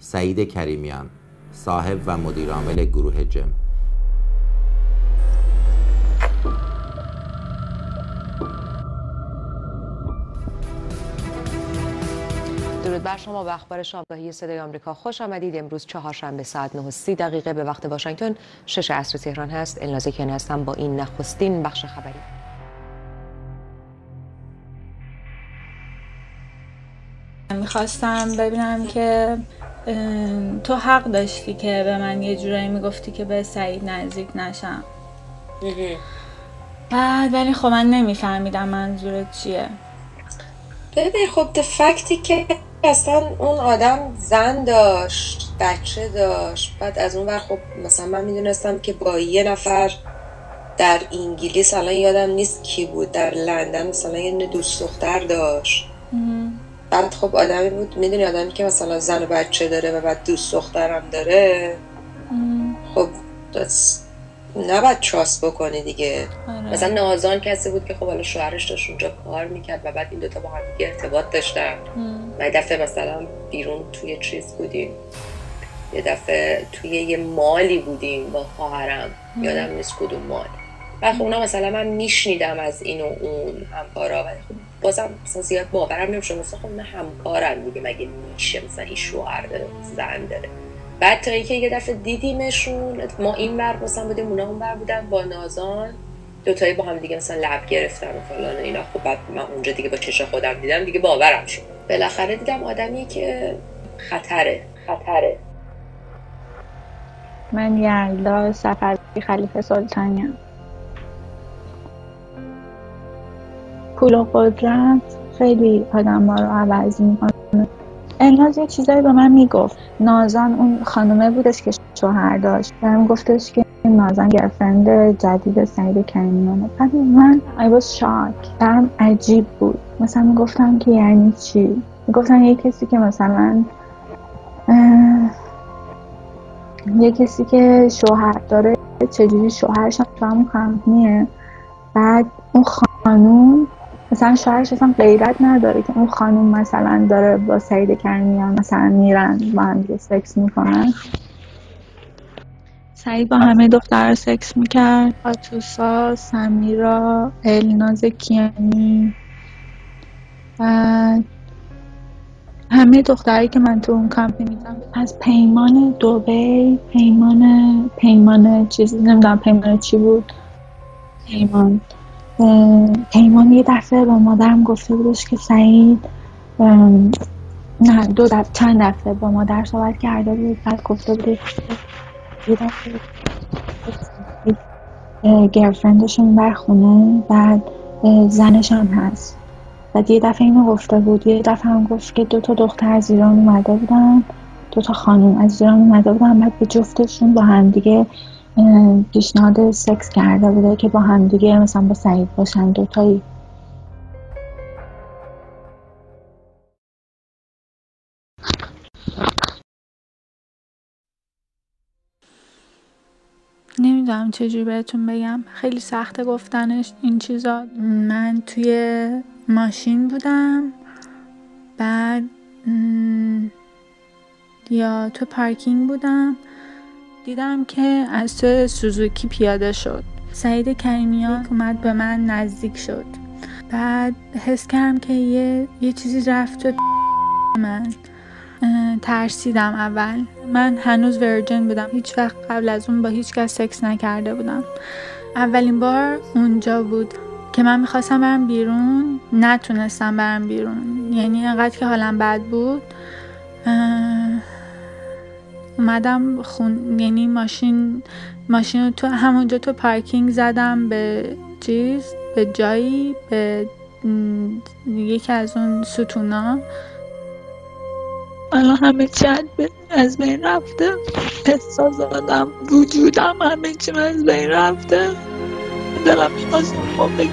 سعید کریمیان، صاحب و مدیرعامل گروه جم. درود بر شما و اخبار شامگاهی صدای آمریکا خوش آمدید. امروز چهارشنبه ساعت 9:30 به وقت واشنگتن، 6 عصر تهران هست. النازی کیانی هستم با این نخستین بخش خبری. میخواستم ببینم که تو حق داشتی که به من یه جورایی میگفتی که به سعید نزدیک نشم. بعد ولی خب من نمیفهمیدم منظورت چیه. ببین خب فکتی که اصلا اون آدم زن داشت، بچه داشت، بعد از اون ور خب مثلا من میدونستم که با یه نفر در انگلیس، الان یادم نیست کی بود، در لندن مثلا یه دوست دختر داشت. بعد خب آدمی بود، میدونی آدمی که مثلا زن و بچه داره و بعد دوست دخترم داره، خب نباید تراست بکنی دیگه. مثلا نازان کسی بود که خب حالا شوهرش داشت اونجا کار میکرد و بعد این دوتا با هم دیگه ارتباط داشتن. من یه دفعه مثلا بیرون توی چیز بودیم، یه دفعه توی یه مالی بودیم با خواهرم، یادم نیست کدوم مال. و خب اونا مثلا من میشنیدم از این و اون همکارا، ولی خب بازم مثلا زیاد باورم نمیشه. مثلا خب اونا همکارن دیگه، مگه میشه مثلا این شوهر داره زن داره؟ بعد تا اینکه یه دفعه دیدیمشون، ما این بر مثلا بودیم اونا اون بر بودن با نازان، دوتایی با هم دیگه مثلا لب گرفتن و فلان اینا. خب بعد من اونجا دیگه با چشم خودم دیدم دیگه باورم شد. بالاخره دیدم آدمی که خطره. من یلدا صفوی خلیفه سلطانیم. پول و قدرت خیلی آدم ها رو عوض میکنه. الناز یه چیزایی به من میگفت. نازان اون خانومه بودش که شوهر داشت، بهم گفتش که نازان گرفرند جدید سعید کریمیانه. بعد من I was shocked. برام عجیب بود. مثلا میگفتم که یعنی چی؟ میگفتن یه کسی که مثلا یه کسی که شوهر داره چجوری شوهرش هم کمپنیه، بعد اون خانوم مثلا شوهرش اصلا غیرت نداره که اون خانوم مثلا داره با سعید کریمیان مثلا میرن با هم دیگه سکس میکنن. سعید با همه دختر سکس میکرد، آتوسا، سمیرا، الناز کیانی و همه دختری که من تو اون کمپنی دیدم. از پیمان دبی، پیمان چیزی نمیدونم پیمان چی بود. پیمان یه دفعه با مادرم گفته بودش که سعید نه چند دفعه با مادر صحبت کرده بود. بعد گفته بود یه دفعه گرفرندشون بر خونه، بعد زنش هم هست. بعد یه دفعه اینو گفته بود. یه دفعه هم گفت که 2 دختر از ایران اومده بودن، 2 خانم از ایران اومده بودن، بعد به جفتشون با هم دیگه پیشنهاد سکس کرده بوده که با هم دیگه مثلا با سعید باشن دوتایی. نمیدونم چجوری بهتون بگم، خیلی سخته گفتنش این چیزا. من توی ماشین بودم، بعد یا تو پارکینگ بودم، دیدم که از تو سوزوکی پیاده شد. سعید کریمیان اومد به من نزدیک شد. بعد حس کردم که یه چیزی رفت تو من. ترسیدم اول. من هنوز ورجن بودم، هیچ وقت قبل از اون با هیچ کس سکس نکرده بودم. اولین بار اونجا بود که من میخواستم برم بیرون، نتونستم برم بیرون. یعنی انقدر که حالم بد بود، اومدم یعنی ماشین رو تو همونجا تو پارکینگ زدم به جایی، به یکی از اون ستونا. الان همه چی از بین رفته، احساساتم، وجودم، همه چی از بین رفته. دلم میخواستم خب بگه